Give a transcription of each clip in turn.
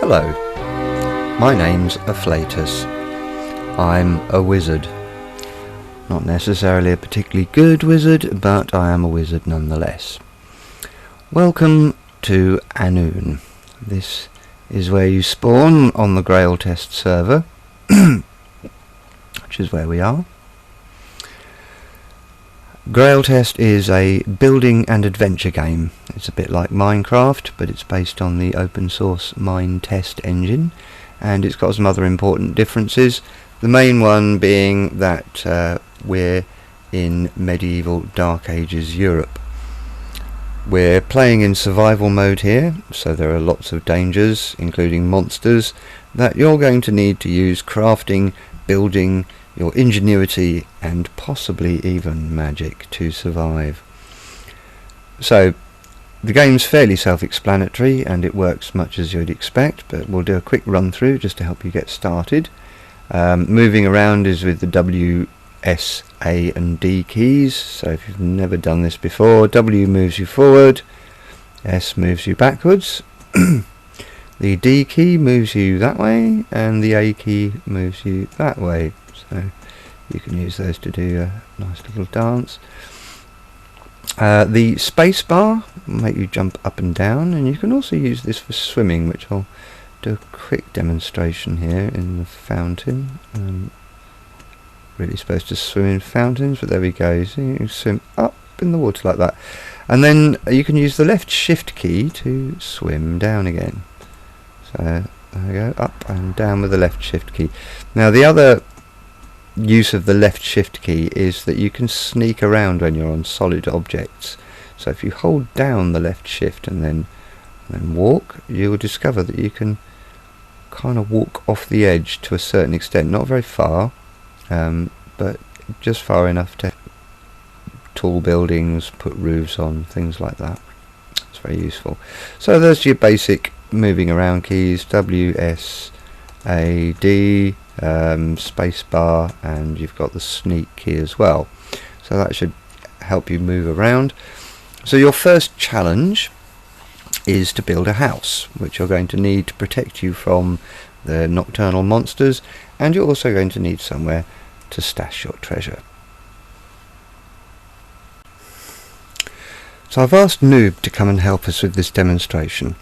Hello, my name's Afflatus. I'm a wizard. Not necessarily a particularly good wizard, but I am a wizard nonetheless. Welcome to Anoon. This is where you spawn on the Grail Test server, which is where we are. Grail Test is a building and adventure game. It's a bit like Minecraft, but it's based on the open source Mine Test engine, and it's got some other important differences. The main one being that we're in medieval Dark Ages Europe. We're playing in survival mode here, so there are lots of dangers, including monsters, that you're going to need to use crafting, building, your ingenuity and possibly even magic to survive. So the game's fairly self-explanatory and it works much as you'd expect, but we'll do a quick run through just to help you get started. Moving around is with the W, S, A and D keys, so if you've never done this before, W moves you forward, S moves you backwards, the D key moves you that way and the A key moves you that way. So you can use those to do a nice little dance. The space bar will make you jump up and down, and you can also use this for swimming, which I'll do a quick demonstration here in the fountain. Really supposed to swim in fountains, but there we go. So you can swim up in the water like that, and then you can use the left shift key to swim down again. So there we go, up and down with the left shift key. Now the other use of the left shift key is that you can sneak around when you're on solid objects. So if you hold down the left shift and then walk, you'll discover that you can kind of walk off the edge to a certain extent, not very far, but just far enough to tall buildings, put roofs on, things like that. It's very useful. So there's your basic moving around keys: W, S, A, D, space bar, and you've got the sneak key as well, so that should help you move around. So your first challenge is to build a house, which you're going to need to protect you from the nocturnal monsters, and you're also going to need somewhere to stash your treasure. So I've asked Noob to come and help us with this demonstration.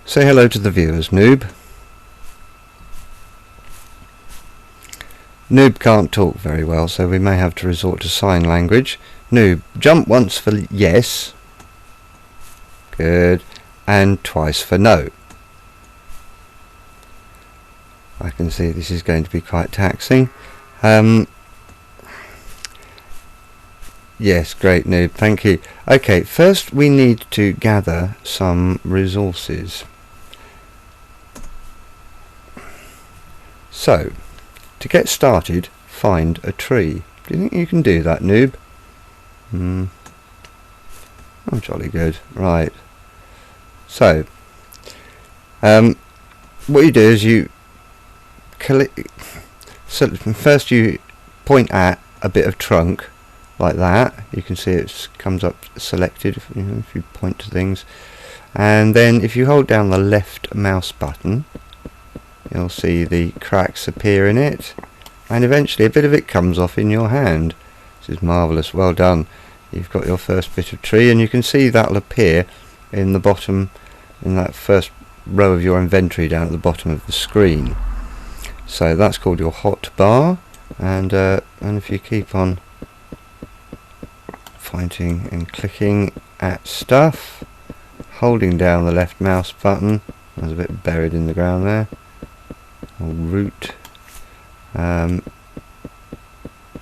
Say hello to the viewers, Noob. Noob can't talk very well, so we may have to resort to sign language. Noob, jump once for yes. Good. And twice for no. I can see this is going to be quite taxing. Yes, great, Noob, thank you. Okay, first we need to gather some resources. So, to get started, find a tree. Do you think you can do that, Noob? Oh, jolly good. Right. So, what you do is you so first you point at a bit of trunk like that. You can see it comes up selected if you point to things, and then if you hold down the left mouse button, you'll see the cracks appear in it, and eventually a bit of it comes off in your hand. This is marvellous, well done. You've got your first bit of tree, and you can see that'll appear in the bottom, in that first row of your inventory down at the bottom of the screen. So that's called your hot bar, and if you keep on pointing and clicking at stuff, holding down the left mouse button, there's a bit buried in the ground there, or root,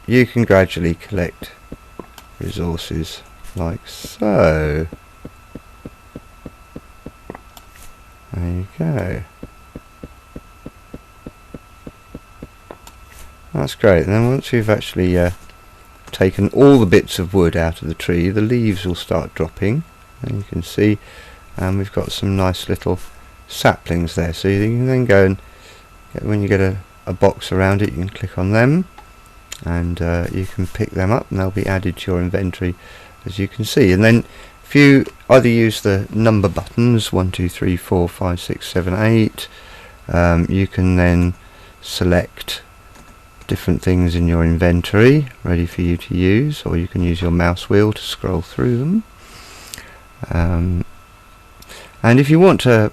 you can gradually collect resources like so. There you go. That's great. And then once you've actually taken all the bits of wood out of the tree, the leaves will start dropping, and you can see we've got some nice little saplings there, so you can then go and when you get a box around it, you can click on them and you can pick them up, and they'll be added to your inventory, as you can see. And then if you either use the number buttons 1, 2, 3, 4, 5, 6, 7, 8, you can then select different things in your inventory ready for you to use, or you can use your mouse wheel to scroll through them. And if you want to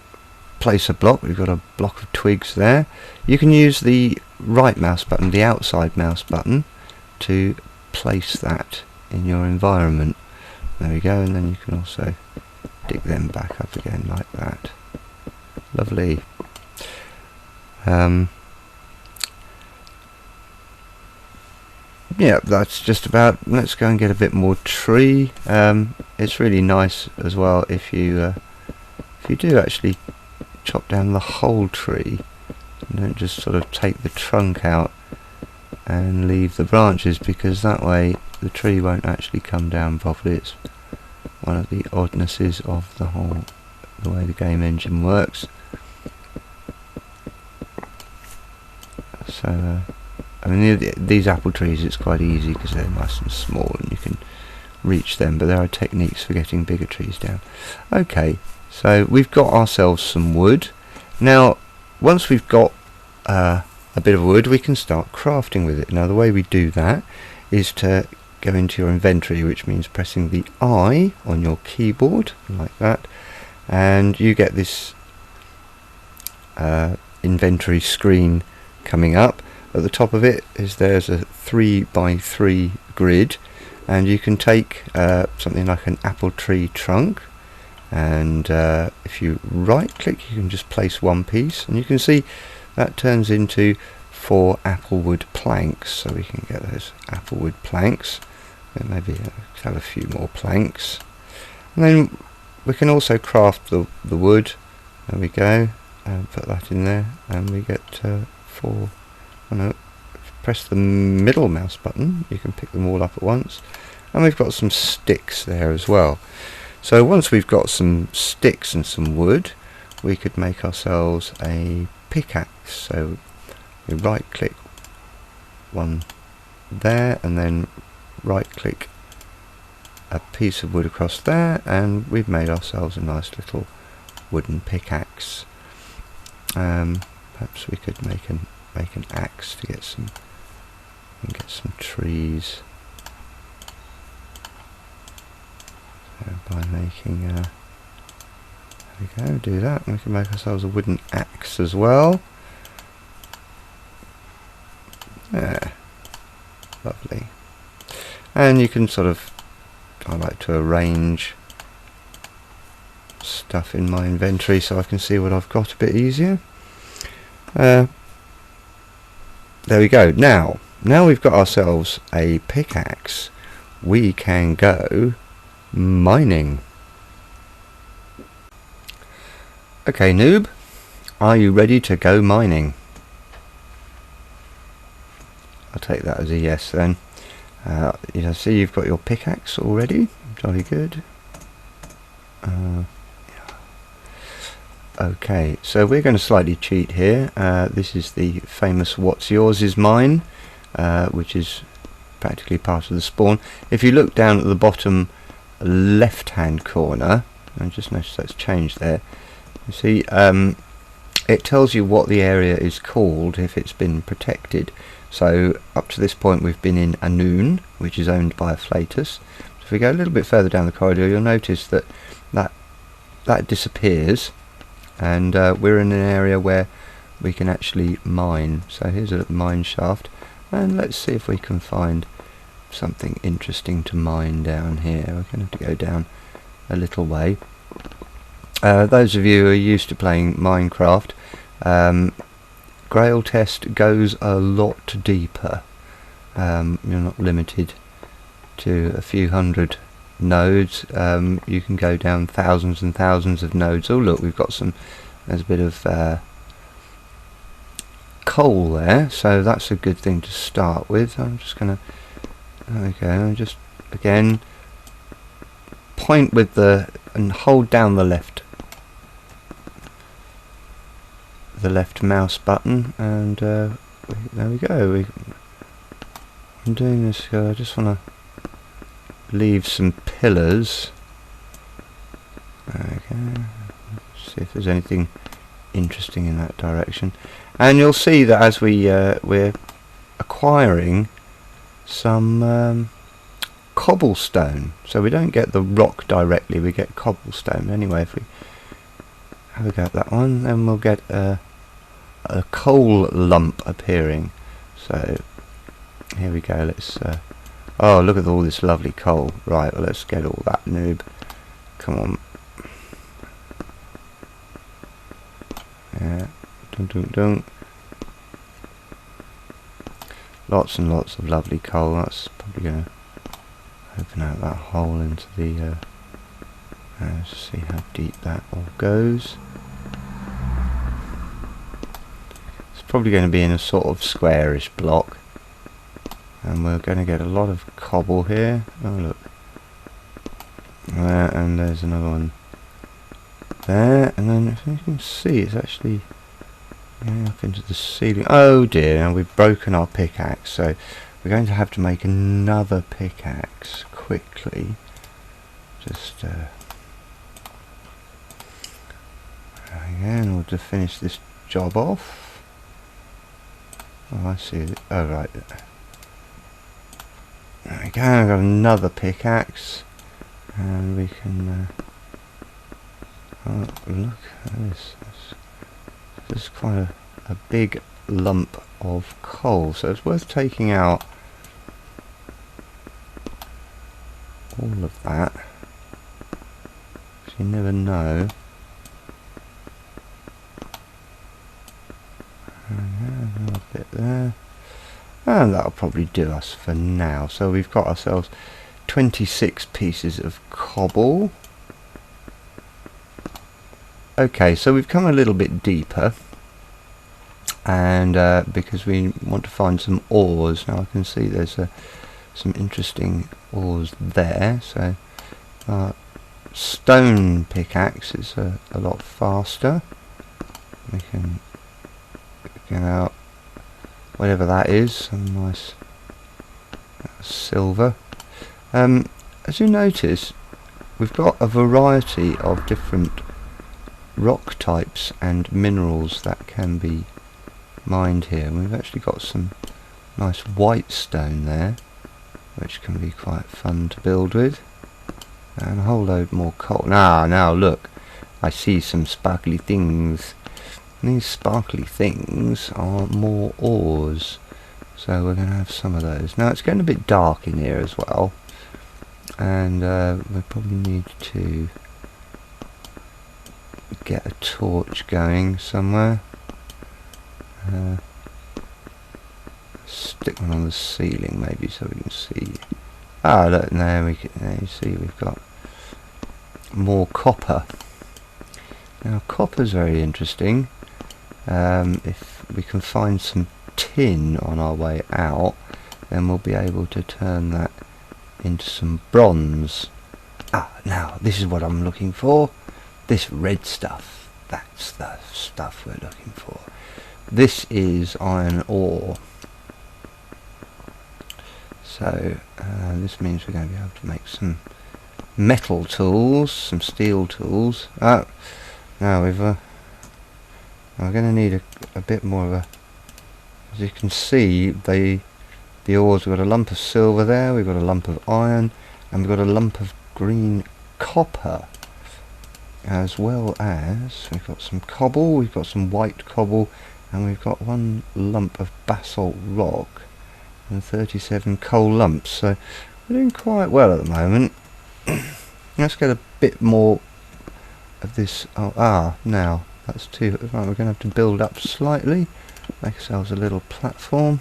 place a block, we've got a block of twigs there, you can use the right mouse button, the outside mouse button, to place that in your environment. There we go, and then you can also dig them back up again like that. Lovely. Yeah, that's just about. Let's go and get a bit more tree. It's really nice as well if you do actually chop down the whole tree and don't just sort of take the trunk out and leave the branches, because that way the tree won't actually come down properly. It's one of the oddnesses of the way the game engine works. So I mean, these apple trees, it's quite easy because they're nice and small and you can reach them, but there are techniques for getting bigger trees down. Okay, so we've got ourselves some wood. Now once we've got a bit of wood, we can start crafting with it. Now the way we do that is to go into your inventory, which means pressing the I on your keyboard like that, and you get this inventory screen coming up. At the top of it there's a 3x3 grid, and you can take something like an apple tree trunk, and if you right click you can just place one piece, and you can see that turns into 4 applewood planks. So we can get those applewood planks, and maybe have a few more planks, and then we can also craft the wood. There we go, and put that in there, and we get 4. Oh no, press the middle mouse button, you can pick them all up at once, and we've got some sticks there as well. So once we've got some sticks and some wood, we could make ourselves a pickaxe. So we right click one there, and then right click a piece of wood across there, and we've made ourselves a nice little wooden pickaxe. Perhaps we could make an axe to get some trees. So by making there we go, do that, and we can make ourselves a wooden axe as well. Yeah, lovely. And you can sort of, I like to arrange stuff in my inventory so I can see what I've got a bit easier. There we go. Now we've got ourselves a pickaxe, we can go mining. Okay, noob, are you ready to go mining? I'll take that as a yes then. You see you've got your pickaxe already, jolly good. Okay, so we're going to slightly cheat here. This is the famous What's Yours is Mine, which is practically part of the spawn. If you look down at the bottom left hand corner, and just notice that's changed there, you see it tells you what the area is called if it's been protected. So up to this point we've been in Anoon, which is owned by Afflatus. So if we go a little bit further down the corridor, you'll notice that that disappears, and we're in an area where we can actually mine. So here's a mine shaft, and let's see if we can find something interesting to mine down here. We're going to have to go down a little way. Those of you who are used to playing Minecraft, Grail Test goes a lot deeper. You're not limited to a few hundred nodes. You can go down thousands and thousands of nodes. Oh look, we've got there's a bit of coal there, so that's a good thing to start with. I'm just gonna, okay, just again point with and hold down the left mouse button, and there we go. I'm doing this. I just want to leave some pillars. Okay, see if there's anything interesting in that direction. And you'll see that as we're acquiring some cobblestone, so we don't get the rock directly, we get cobblestone. Anyway, if we have a go at that one, then we'll get a coal lump appearing. So here we go. Let's oh, look at all this lovely coal. Right, well, let's get all that, noob. Come on. Yeah. Dun. Lots and lots of lovely coal. That's probably going to open out that hole into the let's see how deep that all goes. It's probably going to be in a sort of squarish block, and we're going to get a lot of cobble here. Oh, look. And there's another one there, and then if you can see, it's actually going up into the ceiling. Oh dear, now we've broken our pickaxe, so we're going to have to make another pickaxe quickly. Just in order to finish this job off. Oh, I see. Oh, right. There we go. I've got another pickaxe, and we can. Oh, look at this. This is quite a big lump of coal, so it's worth taking out all of that. You never know. Another bit there, and that'll probably do us for now. So we've got ourselves 26 pieces of cobble. Okay, so we've come a little bit deeper, and because we want to find some ores. Now I can see there's some interesting ores there, so stone pickaxe is a lot faster. We can get out whatever that is, some nice silver. As you notice, we've got a variety of different rock types and minerals that can be mined here. And we've actually got some nice white stone there, which can be quite fun to build with, and a whole load more coal. Now look, I see some sparkly things. These sparkly things are more ores, so we're going to have some of those. Now it's getting a bit dark in here as well, and we probably need to get a torch going somewhere. Stick one on the ceiling maybe so we can see. Ah, look, there you see we've got more copper. Now copper's very interesting. If we can find some tin on our way out, then we'll be able to turn that into some bronze. Now this is what I'm looking for. This red stuff, that's the stuff we're looking for. This is iron ore. So this means we're going to be able to make some metal tools, some steel tools. Now we're going to need a bit more of a. As you can see, the ores. We've got a lump of silver there. We've got a lump of iron, and we've got a lump of green copper, as well as we've got some cobble. We've got some white cobble, and we've got one lump of basalt rock and 37 coal lumps. So we're doing quite well at the moment. Let's get a bit more of this. Now that's too. Right, we're going to have to build up slightly, make ourselves a little platform.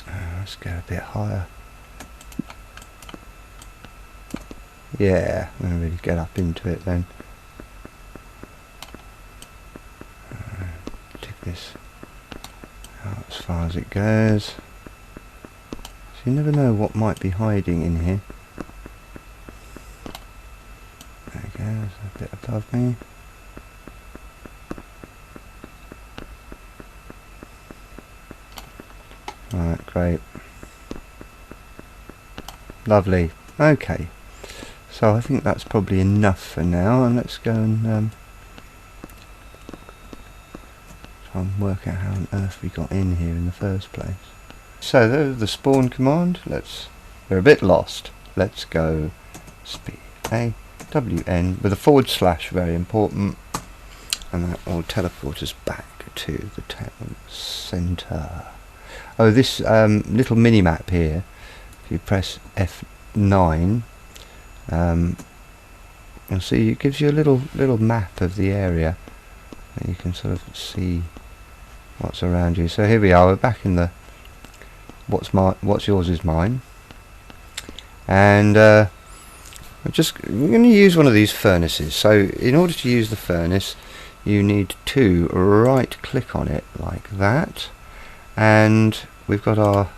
Let's go a bit higher. Yeah, I'm going to really get up into it then. Take this out as far as it goes. So you never know what might be hiding in here. There we go, there's a bit above me. Right, great. Lovely. Okay. So I think that's probably enough for now, and let's go and try and work out how on earth we got in here in the first place. So there's the spawn command. We're a bit lost. Let's go speed AWN with a / very important, and that will teleport us back to the town centre. Oh, this little mini map here, if you press F9, you'll see it gives you a little map of the area, and you can sort of see what's around you. So here we are, we're back in the what's yours is mine, and we're going to use one of these furnaces. So in order to use the furnace, you need to right click on it like that, and we've got our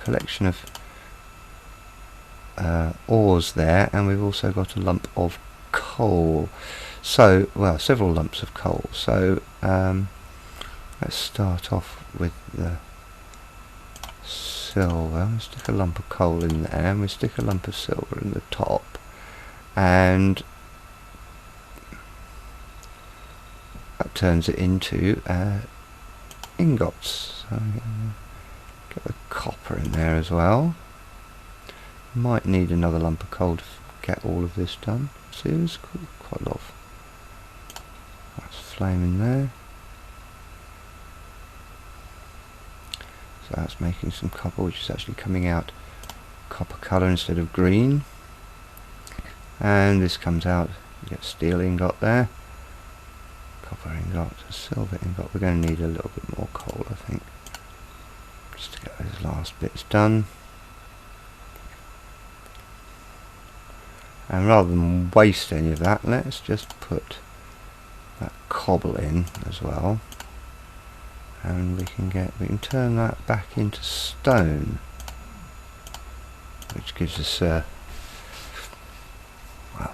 collection of ores there, and we've also got a lump of coal. So, well, several lumps of coal. So let's start off with the silver. We'll stick a lump of coal in there, and we stick a lump of silver in the top, and that turns it into ingots. So get the copper in there as well. Might need another lump of coal to get all of this done. See, there's quite a lot of that's flame in there. So that's making some copper, which is actually coming out copper colour instead of green. And this comes out, you get steel ingot there, copper ingot, a silver ingot. We're going to need a little bit more coal, I think, just to get those last bits done. And rather than waste any of that, let's just put that cobble in as well, and we can turn that back into stone, which gives us well,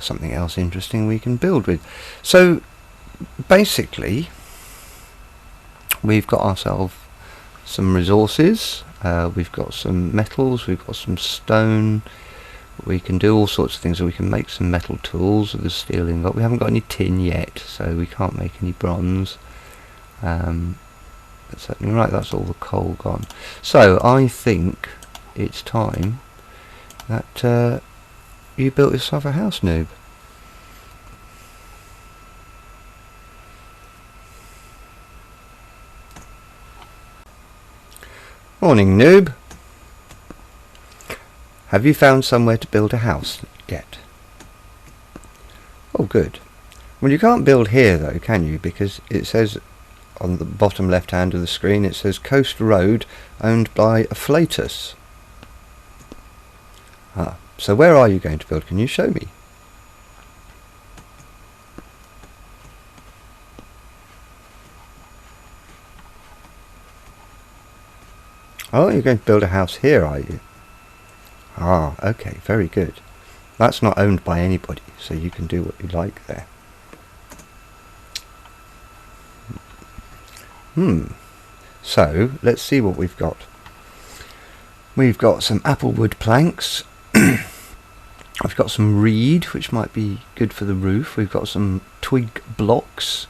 something else interesting we can build with. So basically we've got ourselves some resources, we've got some metals, we've got some stone. We can do all sorts of things. So we can make some metal tools with the steel ingot. We haven't got any tin yet, so we can't make any bronze. That's certainly right, that's all the coal gone. So I think it's time that you built yourself a house, noob. Morning, noob. Have you found somewhere to build a house yet? Oh, good. Well, you can't build here though, can you? Because it says on the bottom left hand of the screen, it says Coast Road owned by Afflatus. Ah, so where are you going to build? Can you show me? Oh, you're going to build a house here, are you? Ah, okay, very good. That's not owned by anybody, so you can do what you like there. So, let's see what we've got. We've got some applewood planks. I've got some reed, which might be good for the roof. We've got some twig blocks.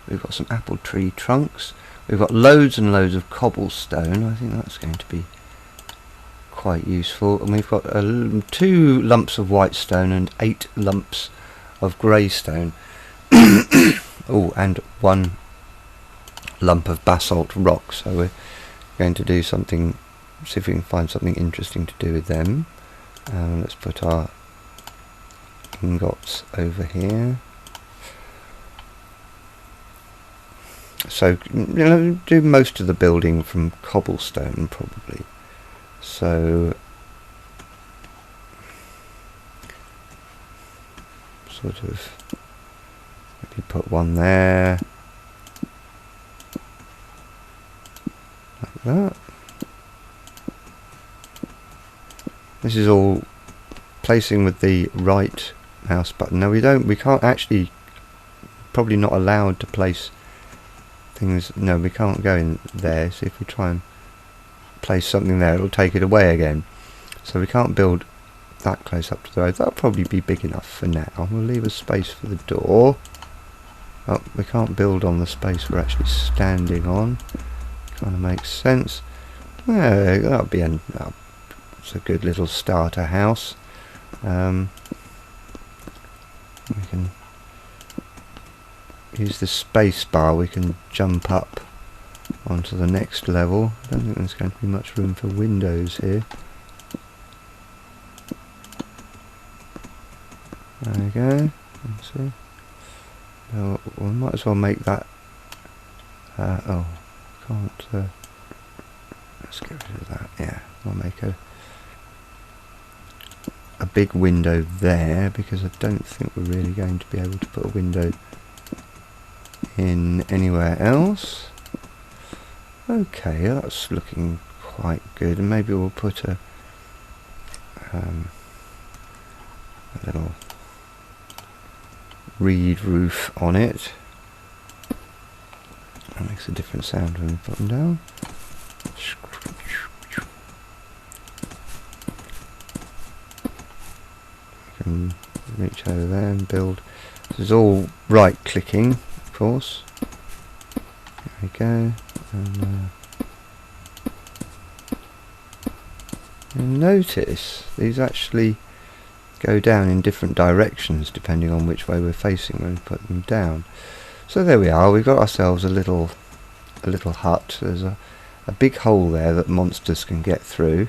We've got some apple tree trunks. We've got loads and loads of cobblestone. I think that's going to be quite useful. And we've got 2 lumps of white stone and 8 lumps of grey stone. Oh, and 1 lump of basalt rock. So we're going to do something, see if we can find something interesting to do with them. Let's put our ingots over here. So, you know, do most of the building from cobblestone probably. So, sort of, maybe put 1 there, like that. This is all placing with the right mouse button. No, we can't actually, probably not allowed to place things. No, we can't go in there. So if we try and place something there, it'll take it away again. So we can't build that close up to the road. That'll probably be big enough for now. We'll leave a space for the door. Oh, we can't build on the space we're actually standing on. Kind of makes sense. Yeah, that'll be it's a good little starter house. We can use the space bar. We can jump up onto the next level. I don't think there's going to be much room for windows here. There we go. Let's see. Well, we might as well make that. Oh, can't. Let's get rid of that. Yeah, I'll make a big window there, because I don't think we're really going to be able to put a window in anywhere else. Okay, that's looking quite good, and maybe we'll put a little reed roof on it. That makes a different sound when we put them down. We can reach over there and build. This is all right clicking, of course. There we go. And you'll notice these actually go down in different directions depending on which way we're facing when we put them down. So there we are. We've got ourselves a little hut. There's a big hole there that monsters can get through,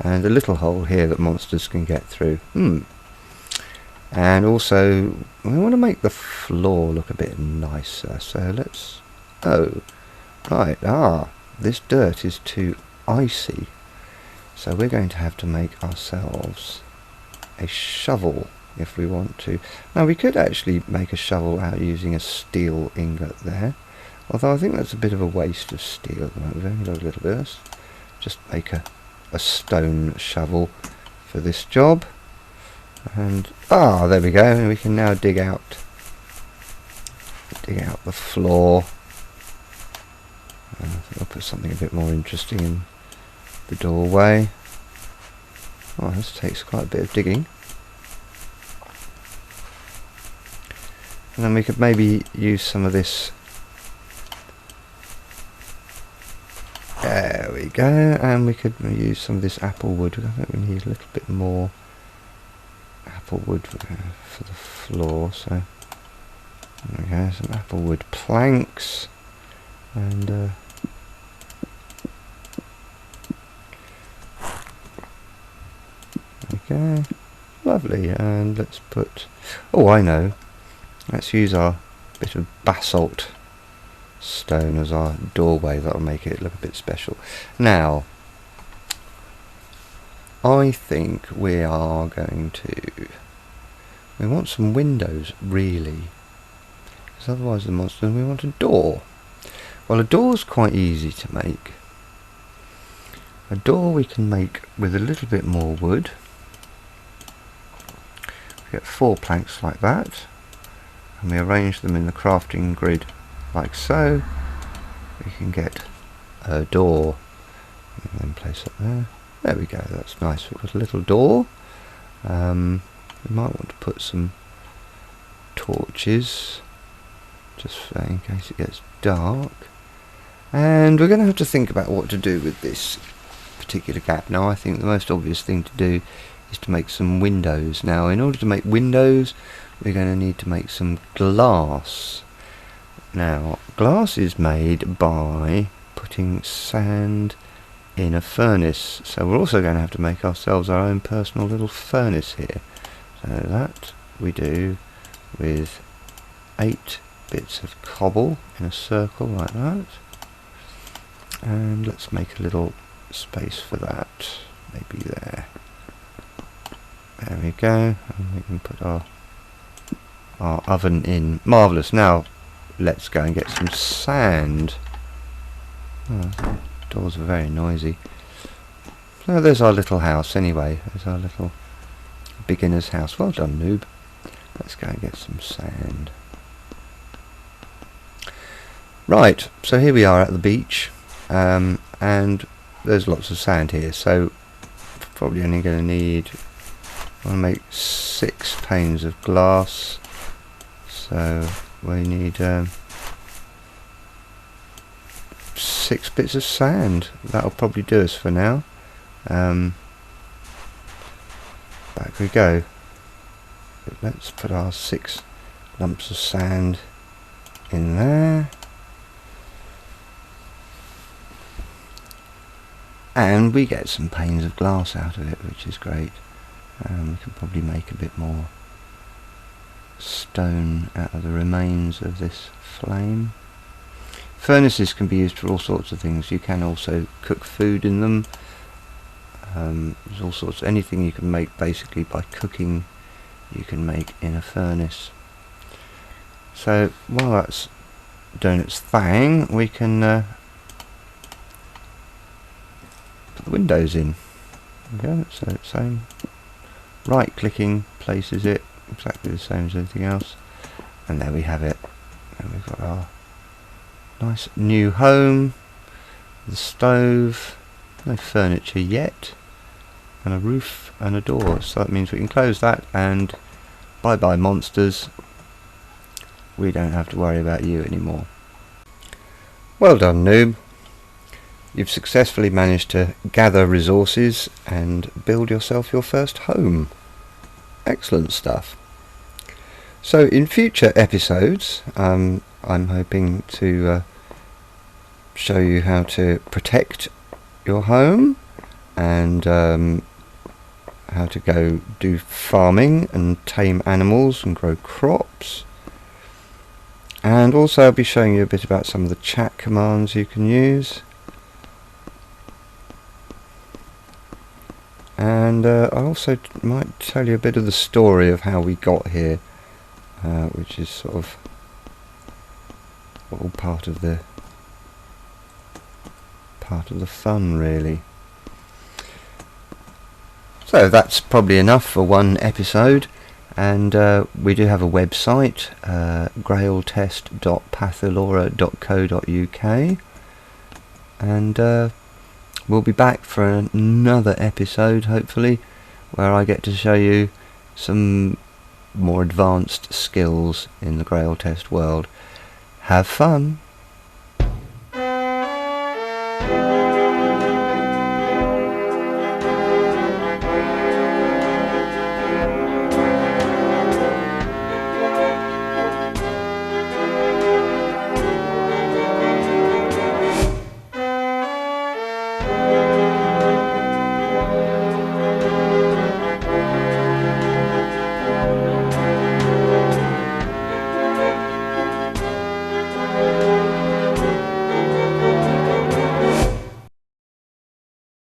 and a little hole here that monsters can get through. And also we want to make the floor look a bit nicer, so let's this dirt is too icy, so we're going to have to make ourselves a shovel if we want to. Now we could actually make a shovel out using a steel ingot there, although I think that's a bit of a waste of steel at the moment. We've only got a little bit. Let's just make a stone shovel for this job. And there we go, and we can now dig out the floor. I think I'll put something a bit more interesting in the doorway. Oh, this takes quite a bit of digging. And then we could maybe use some of this. There we go, and we could use some of this apple wood. I think we need a little bit more apple wood for the floor, so there we go, some apple wood planks, and okay, lovely. And let's put, I know, let's use our bit of basalt stone as our doorway. That'll make it look a bit special. Now I think we are going to, we want some windows really, because otherwise the monsters, we want a door. Well, a door's quite easy to make. A door we can make with a little bit more wood. We get 4 planks like that, and we arrange them in the crafting grid like so. We can get a door and then place it there. There we go, that's nice. We've got a little door. We might want to put some torches just in case it gets dark. And we're going to have to think about what to do with this particular gap. Now I think the most obvious thing to do is to make some windows. Now in order to make windows we're going to need to make some glass. Now glass is made by putting sand in a furnace, so we're also going to have to make ourselves our own personal little furnace here. So that we do with 8 bits of cobble in a circle like that, and let's make a little space for that, maybe there. There we go, and we can put our oven in. Marvellous. Now let's go and get some sand. Oh, doors are very noisy. So there's our little house anyway. There's our little beginner's house. Well done, noob. Let's go and get some sand. Right, so here we are at the beach, and there's lots of sand here, so probably only going to need, I want to make 6 panes of glass, so we need 6 bits of sand. That'll probably do us for now. Back we go. Let's put our 6 lumps of sand in there. And we get some panes of glass out of it, which is great. We can probably make a bit more stone out of the remains of this flame. Furnaces can be used for all sorts of things. You can also cook food in them. There's all sorts, anything you can make basically by cooking, you can make in a furnace. So while that's doing its thing, we can put the windows in. Okay, so same. Right clicking places it exactly the same as anything else, and there we have it. And we've got our nice new home, the stove, no furniture yet, and a roof and a door. So that means we can close that, and bye bye monsters. We don't have to worry about you anymore. Well done, noob. You've successfully managed to gather resources and build yourself your first home. Excellent stuff. So in future episodes, I'm hoping to show you how to protect your home, and how to go do farming and tame animals and grow crops. And also I'll be showing you a bit about some of the chat commands you can use. And I also might tell you a bit of the story of how we got here, which is sort of all part of the fun, really. So that's probably enough for one episode, and we do have a website, grailtest.pathalora.co.uk, and we'll be back for another episode, hopefully, where I get to show you some more advanced skills in the Grail Test world. Have fun!